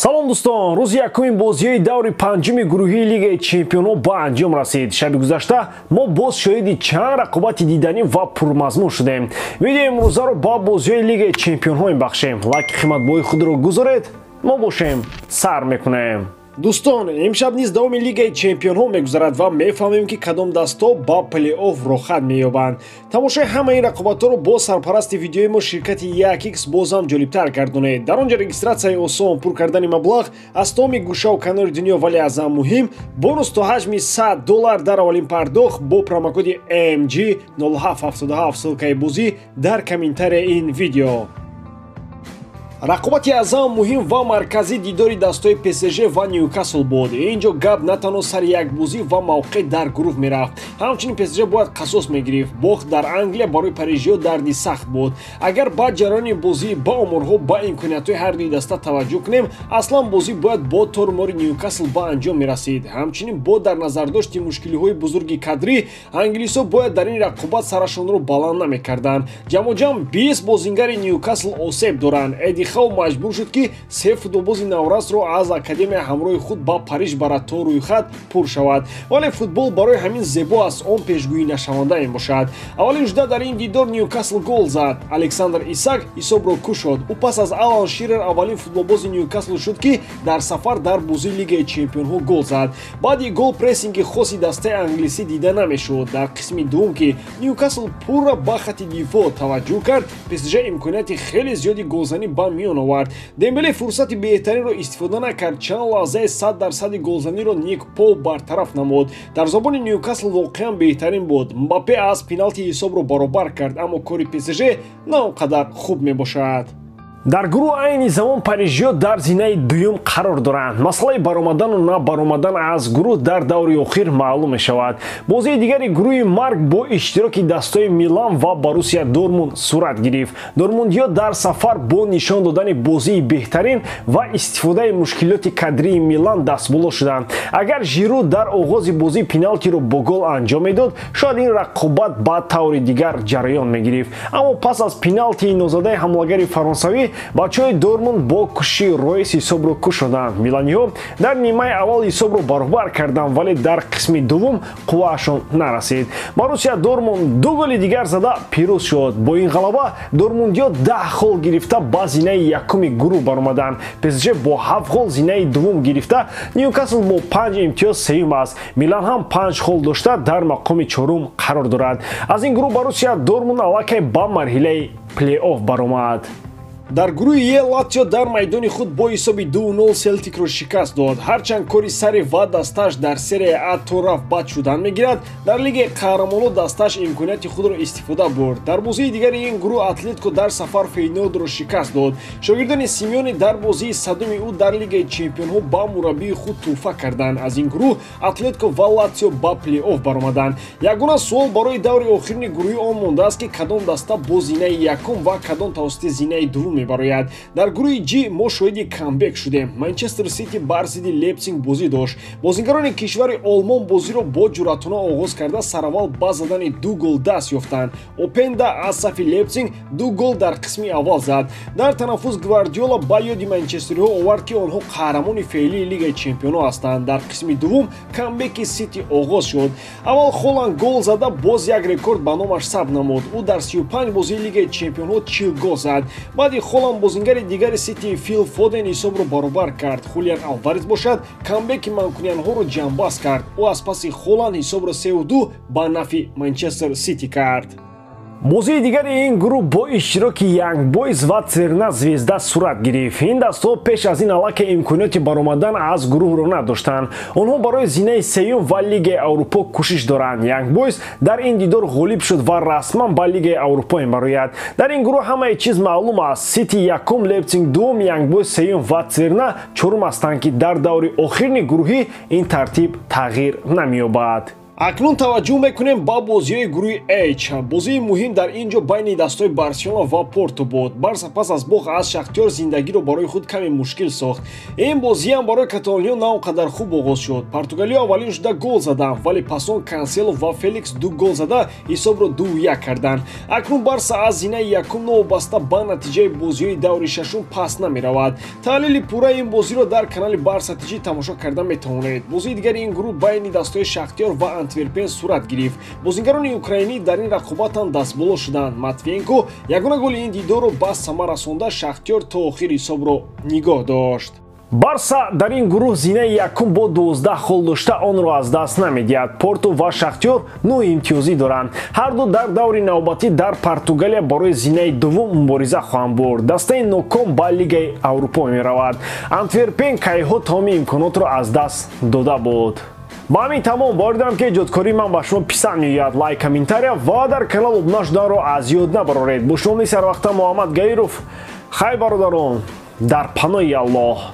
салом дӯстон, рӯзи якуми бозиҳои даври панҷуми гурӯҳии Лигаи Чемпионҳо ба анҷом расид. Шаби гузашта мо боз шоҳиди чанд рақобати диданӣ ва пурмазмун шудем. Видеои имрӯзаро ба бозиҳои Лигаи Чемпионҳо мебахшем. Лайки қиматбоҳои худро гузоред, мо бошем сар мекунем. Дӯстон, имшаб низ давоми Лигаи Чемпионҳо мегузарад ва мефаҳмем ки кадом дастҳо ба плей-офф рохат меёбанд. Тамошои ҳамаи рақобатҳоро бо сарпарасти видеои мо ширкати 1x бозам ҷолибтар гардонед. Дар он ҷо регистратсияи осон, пур кардани маблағ аз тамоми гӯшаву канори дунё, вале аз ҳам муҳим, бонус то ҳаҷми $100 дар аввалин пардохт бо промокоди AMG 0777 ссилкаи бозӣ дар комментарияи ин видео. Рақобати аз ҳам муҳим ва марказӣ дидори дастҳои ПСЖ ва Ньюкасл буд. Ин ҷо гап на танҳо сари як бозӣ ва мавқеъ дар гурӯҳ мерафт. Ҳамчунин ПСЖ бояд қасос мегирифт. Бохт дар Англия барои парижиҳо дарди сахт буд. Агар ба ҷараёни бозӣ, ба оморҳо, ба имкониятҳои ҳар дуи даста таваҷҷӯҳ кунем, аслан бозӣ бояд бо торумори Ньюкасл ба анҷом мерасид. Ҳамчунин бо дар назардошти мушкилиҳои бузурги кадрӣ, англисҳо бояд дар ин рақобат сарашонро баланд намекарданд. Ҷамоҷам 20 бозингари Ньюкасл осеб доранд. Хав маҷбур шуд ки се футболбози наврасро аз академия ҳамроҳи худ ба Париж барад то рӯйхат пур шавад. Вале футбол барои ҳамин зебо аст, он пешгӯӣ нашаванда мебошад. Аввалин жуда дар ин дидор Ньюкасл гол зад. Александр Исак ҳисобро кушод. Ӯ пас аз Алан Ширер аввалин футболбози Ньюкасл шуд ки дар сафар дар бозии Лигаи Чемпионҳо гол зад. Баъди гол прессинги хоси дастаи англисӣ дида намешуд. Дар қисми дуввум ки Ньюкасл пурра ба хати дифоъ таваҷҷӯҳ кард, ПСЖ имконияти хеле зиёди голзанӣ ба миён овард. Дембеле фурсати беҳтаринро истифода накард. Чанд лаҳзаи 100% голзаниро Ник Пол бартараф намуд. Дар забони Ньюкасл воқеан беҳтарин буд. Мбаппе аз пеналти ҳисобро баробар кард, аммо кори ПСЖ на он қадар хуб мебошад. Дар гурӯҳ айни замон парижиҳо дар зинаи дуюм қарор доранд. Масъалаи баромадану набаромадан аз гурӯҳ дар даври охир маълум мешавад. Бозии дигари гурӯҳи марг бо иштироки дастҳои Милан ва Боруссия Дормунд сурат гирифт. Дормундиҳо дар сафар бо нишон додани бозии беҳтарин ва истифодаи мушкилоти кадрии Милан дастболо шуданд. Агар Жиру дар оғози бозӣ пеналтиро бо гол анҷом медод, шояд ин рақобат ба таври дигар ҷараён мегирифт. Аммо пас аз пеналтии нозадаи ҳамлагари фаронсавӣ, бачаҳои Дормунд бо кӯшиши Ройс ҳисобро кушоданд. Миланиҳо дар нимаи аввал ҳисобро баробар карданд, вале дар қисми дуввум қувваашон нарасид. Боруссия Дормунд ду голи дигар зада пирӯз шуд. Бо ин ғалаба Дормундиҳо 10 хол гирифта ба зинаи якуми гурӯҳ баромаданд. ПСЖ бо 7 хол зинаи дуввум гирифта, Ньюкасл бо 5 имтиёз сеюм аст. Милан ҳам 5 хол дошта дар мақоми чорум қарор дорад. Аз ин гурӯҳ Боруссия Дормунд аллакай ба марҳилаи плей-офф баромад. Дар гурӯҳи Е Латсио дар майдони худ бо ҳисоби 2-0 Селтикро шикаст дод. Ҳарчанд кори сари ва дасташ дар серияи А то рафт бад шудан мегирад, дар Лигаи Қаҳрамонҳо дасташ имконияти худро истифода бурд. Дар бозии дигари ин гурӯҳ Атлетико дар сафар Фейнордро шикаст дод. Шогирдони Симеоне дар бозии садуми ӯ дар Лигаи Чемпионҳо ба мураббии худ тӯҳфа карданд. Аз ин гурӯҳ Атлетико ва Латсио ба плей-офф баромаданд. Ягона суол барои даври охирини гурӯҳи он мондааст ки кадом даста бо зинаи якум ва кадом тавассути зинаи дуввум мебарояд. Дар гурӯҳи Ҷ мо шоҳиди камбек шудем. Манчестер Сити бар зидди Лейпциг бозӣ дошт. Бозингарони кишвари Олмон бозиро бо ҷуръатона оғоз карда сараввал ба задани 2 гол даст ёфтанд. Опенда аз сафи Лейпциг 2 гол дар қисми аввал зад. Дар танаффус Гвардиола ба ёди манчестериҳо овард ки онҳо қаҳрамони феълии Лигаи Чемпионҳо ҳастанд. Дар қисми дуввум камбеки Сити оғоз шуд. Аввал Холланд гол зада боз як рекорд ба номаш сабт намуд. Ӯ дар 35 бозии Лигаи Чемпионҳо 40 гол зад. Баъди Холланд бозингари дигари Сити Фил Фоден ҳисобро баробар кард. Хулиан Алварес бошад камбеки манкуниянҳоро ҷамъбаст кард. Ӯ аз паси Холланд ҳисобро 3-2 ба нафъи Манчестер Сити кард. Бозии дигари ин гурӯҳ бо иштироки Янг Бойз ва Церна Звезда сурат гирифт. Ин дастҳо пеш аз ин аллакай имконияти баромадан аз гурӯҳро надоштанд. Онҳо барои зинаи сеюм ва Лигаи Аврупо кӯшиш доранд. Янг Бойз дар ин дидор ғолиб шуд ва расман ба Лигаи Аврупо мебарояд. Дар ин гурӯҳ ҳамаи чиз маълум аст. Сити якум, Лейпциг дуввум, Янг Бойз сеюм ва Церна чорум ҳастанд ки дар даври охирини гурӯҳӣ ин тартиб тағйир намеёбад. акнун таваҷҷӯҳ мекунем ба бозиҳои гурӯҳи H. Бозии муҳим дар ин ҷо байни дастҳои Барселона ва Порту буд. Барса пас аз бохт аз Шахтёр зиндагиро барои худ каме мушкил сохт. Ин бозиам барои каталониё на он қадар хуб оғоз шуд. Португалиё аввалин шуда гол заданд, вале пасон Кансело ва Феликс ду гол зада ҳисобро 2-1 карданд. Акнун Барса аз зинаи якум новобаста ба натиҷаи бозиҳои даври шашум пас намеравад. Таҳлили пурраи ин бозиро дар канали Барса TV тамошо карда метавонед. Бозии дигари ин гурӯҳ байни дастҳои Шахтёр ва Антверпен сурат гирифт. Бозингарони украинӣ дар ин рақобат ҳам дастболо шуданд. Матвиенко ягона голи ин дидорро ба сама расонда Шахтёр то охир ҳисобро нигоҳ дошт. Барса дар ин гурӯҳ зинаи якум бо 12 хол дошта онро аз даст намедиҳад. Порту ва Шахтёр 9 имтиёзӣ доранд. Ҳарду дар даври навбатӣ дар Португалия барои зинаи дуввум мубориза хоҳанд бурд. Дастаи ноком ба Лигаи Аврупо меравад. Антверпен кайҳо тамоми имконотро аз даст дода буд. ба ҳамин тамом бовар дорам ки эҷодкории ман ба шумо писанд меояд. Лайк, комментария ва дар канал обуна шуданро аз ёд набароред. Бо шумо сарвақта Муҳаммад Гаиров. Хай бародарон, дар паноҳи Аллоҳ.